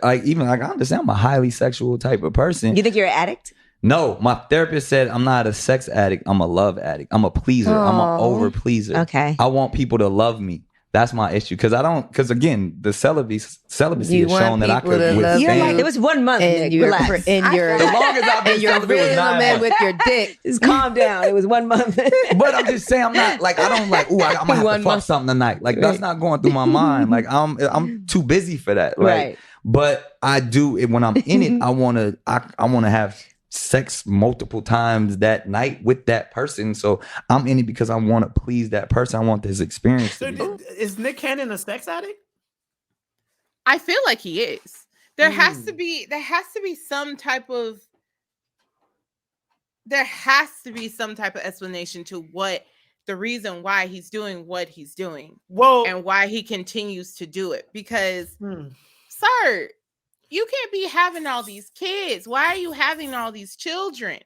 I understand I'm a highly sexual type of person. You think you're an addict? No, my therapist said I'm not a sex addict. I'm a love addict. I'm a pleaser. I'm an over pleaser. Okay. I want people to love me. That's my issue. Because again, the celibacy You has shown want that I people could to love withstand. You're like, it was 1 month, and Nick. you're Relax. and you're As long as I've been and you're celibate, it was reeling 9 them in months. with your dick. Just calm down. It was 1 month. But I'm just saying, I'm not like, I don't like, ooh, I might have 1 to fuck month. something tonight. Like that's not going through my mind. Like I'm too busy for that. Like, Right. but I do it when I'm in it. I wanna have sex multiple times that night with that person. So I'm in it because I want to please that person. I want this experience to So be. is Nick Cannon a sex addict? I feel like he is. There has to be some type of explanation to what the reason why he's doing what he's doing. Well, and why he continues to do it. Because sir, you can't be having all these kids. Why are you having all these children?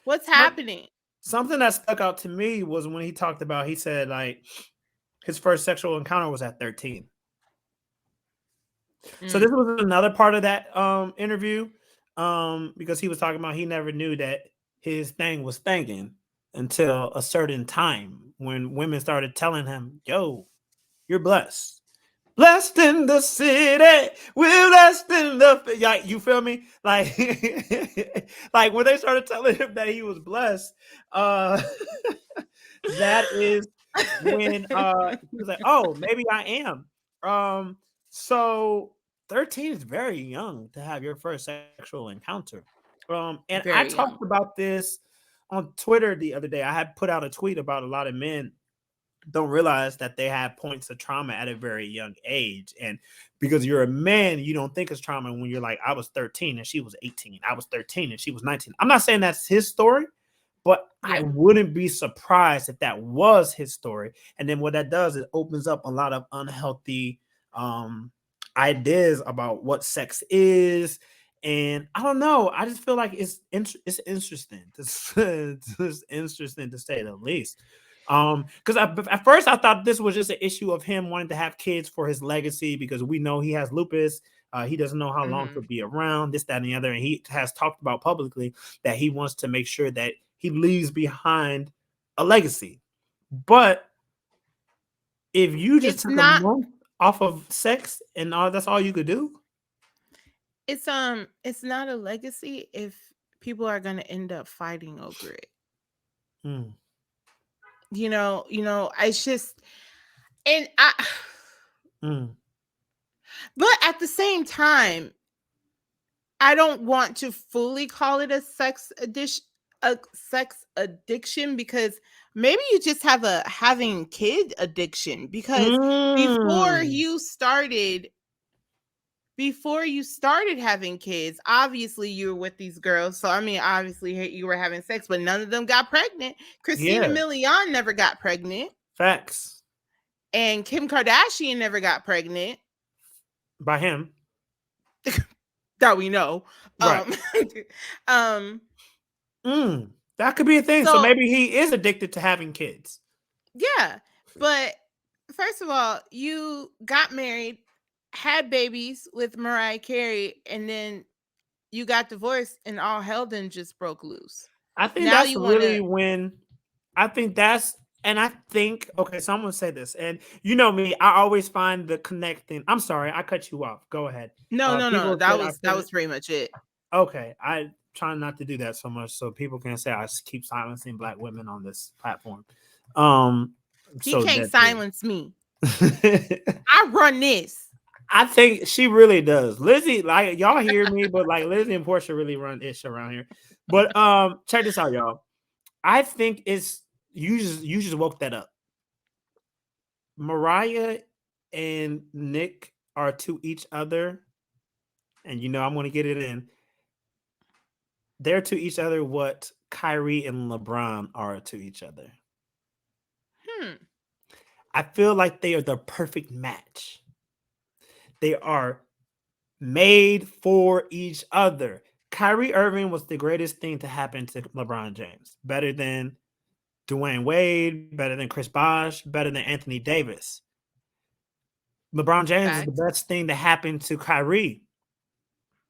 What's happening? Something that stuck out to me was when he said like his first sexual encounter was at 13. So this was another part of that interview because he was talking about he never knew that his thing was thangin' until a certain time when women started telling him, yo, you're blessed. Blessed in the city, we're blessed in the like, you feel me? Like, like when they started telling him that he was blessed, that is when he was like, oh, maybe I am. So 13 is very young to have your first sexual encounter. And Very I talked about this on Twitter the other day. I had put out a tweet about a lot of men don't realize that they have points of trauma at a very young age. And because you're a man, you don't think it's trauma when you're like, I was 13 and she was 18. I was 13 and she was 19. I'm not saying that's his story, but I wouldn't be surprised if that was his story. And then what that does, it opens up a lot of unhealthy ideas about what sex is. And I don't know. I just feel like it's interesting. It's interesting to say the least. Because at first I thought this was just an issue of him wanting to have kids for his legacy because we know he has lupus. He doesn't know how long he'll be around, this, that, and the other. And he has talked about publicly that he wants to make sure that he leaves behind a legacy. But if you just took a month off of sex and that's all you could do, it's not a legacy if people are going to end up fighting over it. You know, it's just, and but at the same time, I don't want to fully call it a sex addiction because maybe you just have a having kid addiction because before you started having kids, obviously you were with these girls. So, I mean, obviously you were having sex, but none of them got pregnant. Christina Milian never got pregnant. Facts. And Kim Kardashian never got pregnant. By him. That we know. Right. That could be a thing. So maybe he is addicted to having kids. Yeah. But first of all, you got married, had babies with Mariah Carey, and then you got divorced and all hell then just broke loose. I think that's really when I think that's, and I think, okay, so I'm going to say this, and you know me, I always find the connecting. I'm sorry, I cut you off. Go ahead. No. That was pretty much it. Okay. I try not to do that so much so people can say I keep silencing Black women on this platform. He can't silence me. I run this. I think she really does. Lizzie, like y'all hear me, but like Lizzie and Portia really run ish around here. But check this out, y'all. I think it's you just woke that up. Mariah and Nick are to each other, and you know I'm gonna get it in. They're to each other what Kyrie and LeBron are to each other. I feel like they are the perfect match. They are made for each other. Kyrie Irving was the greatest thing to happen to LeBron James. Better than Dwayne Wade, better than Chris Bosh, better than Anthony Davis. LeBron James is the best thing that happened to Kyrie.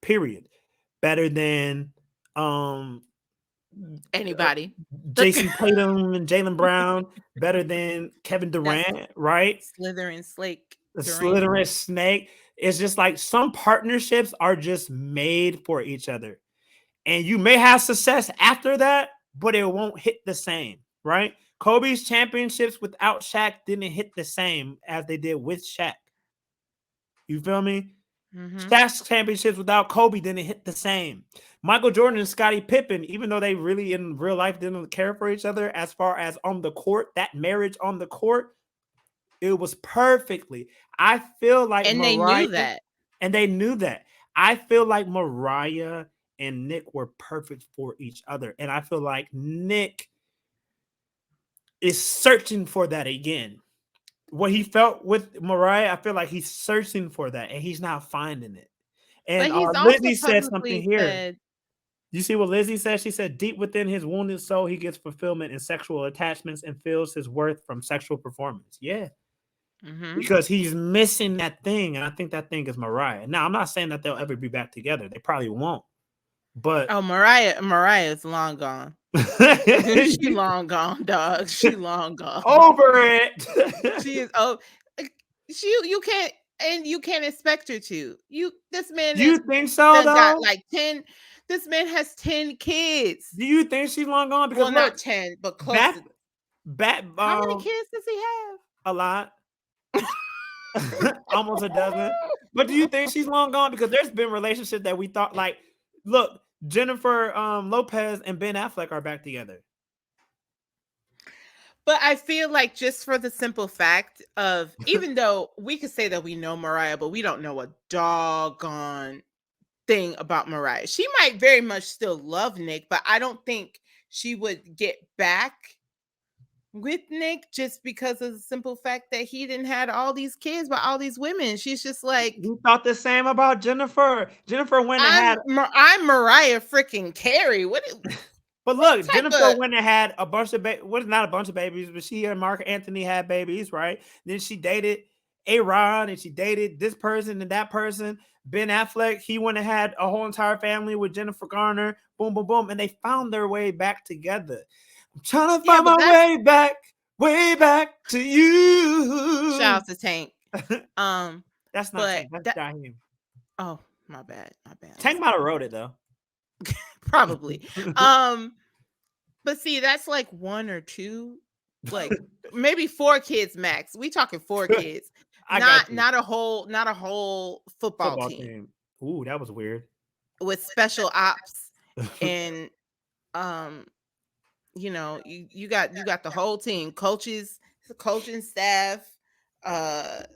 period. Better than Anybody. Jason Tatum and Jaylen Brown. Better than Kevin Durant, right? Slytherin Slake The Durant. Slytherin snake. It's just like some partnerships are just made for each other. And you may have success after that, but it won't hit the same, right? Kobe's championships without Shaq didn't hit the same as they did with Shaq. You feel me? Shaq's championships without Kobe didn't hit the same. Michael Jordan and Scottie Pippen, even though they really in real life didn't care for each other as far as on the court, that marriage on the court, it was perfectly. I feel like And Mariah, they knew that. and they knew that. I feel like Mariah and Nick were perfect for each other. And I feel like Nick is searching for that again. What he felt with Mariah, I feel like he's searching for that and he's not finding it. And But he's also Lizzie said something publicly here. said, You see what Lizzie said? She said, deep within his wounded soul, he gets fulfillment in sexual attachments and feels his worth from sexual performance. Yeah. Because he's missing that thing. And I think that thing is Mariah. Now, I'm not saying that they'll ever be back together. They probably won't. But oh, Mariah is long gone. She long gone, dog. She long gone. over it. She is you can't expect her to. This man You think so though? got like 10. This man has 10 kids. Do you think she's long gone? Because well, not 10, but close to how many kids does he have? A lot. Almost a dozen. But do you think she's long gone? Because there's been relationships that we thought like, look, Jennifer Lopez and Ben Affleck are back together. But I feel like just for the simple fact of, even though we could say that we know Mariah, but we don't know a doggone thing about Mariah. She might very much still love Nick, but I don't think she would get back with Nick just because of the simple fact that he didn't have all these kids by all these women. She's just like, you thought the same about Jennifer. Jennifer went and had I'm Mariah freaking Carey. But look, Jennifer went and had a bunch of not a bunch of babies, but she and Mark Anthony had babies, right? Then she dated A-Rod and she dated this person and that person. Ben Affleck, he went and had a whole entire family with Jennifer Garner. Boom, boom, boom. And they found their way back together. I'm trying to find my way back to you. Shout out to Tank. That's not Tank. That's Jaheim. Oh, my bad. Tank might have wrote it though. Probably. But see, that's like 1 or 2, like maybe 4 kids max. We talking 4 kids. Not a whole football team. Ooh, that was weird. With special ops and you got the whole team, coaches, the coaching staff, the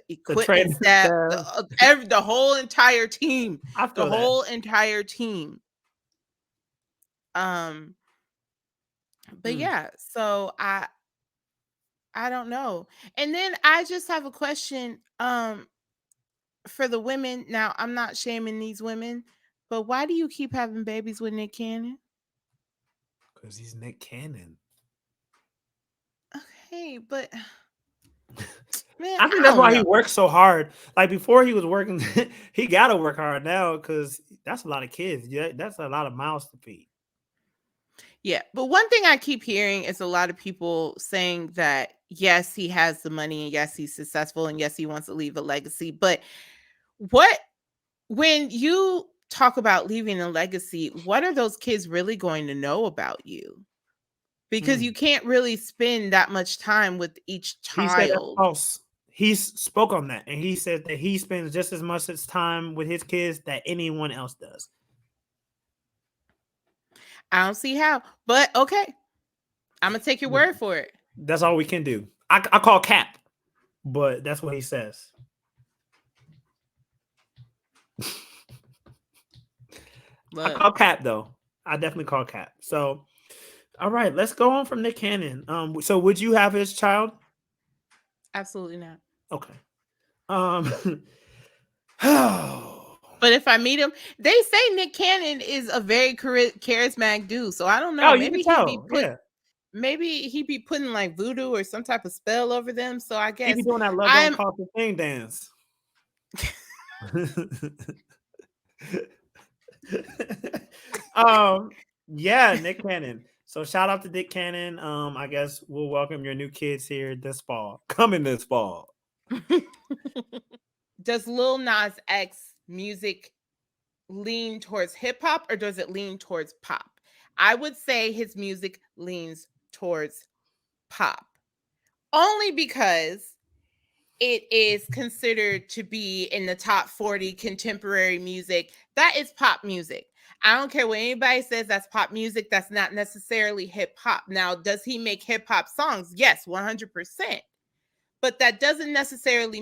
equipment staff, the whole entire team. Entire team. But yeah, so I don't know. And then I just have a question for the women. Now, I'm not shaming these women, but why do you keep having babies with Nick Cannon? Because he's Nick Cannon. Okay, but man, I think that's why he works so hard. Like before he was working, he got to work hard now because that's a lot of kids. Yeah, that's a lot of mouths to feed. Yeah, but one thing I keep hearing is a lot of people saying that yes, he has the money and yes, he's successful and yes, he wants to leave a legacy. But when you talk about leaving a legacy, what are those kids really going to know about you? Because you can't really spend that much time with each child. He said that's false. He spoke on that and he said that he spends just as much time with his kids that anyone else does. I don't see how, but okay. I'm going to take your word for it. That's all we can do. I call cap, but that's what he says. I call cap, though. I definitely call cap. So, all right, let's go on from Nick Cannon. So would you have his child? Absolutely not. Okay. But if I meet him, they say Nick Cannon is a very charismatic dude. So I don't know. Maybe he'd be putting like voodoo or some type of spell over them. So I guess he'd be doing that love don't cost a thing dance. Yeah, Nick Cannon. So shout out to Dick Cannon. I guess we'll welcome your new kids here this fall. Coming this fall. Does Lil Nas X music lean towards hip hop or does it lean towards pop? I would say his music leans towards pop, only because it is considered to be in the top 40 contemporary music. That is pop music. I don't care what anybody says, that's pop music. That's not necessarily hip hop. Now, does he make hip hop songs? Yes, 100%. But that doesn't necessarily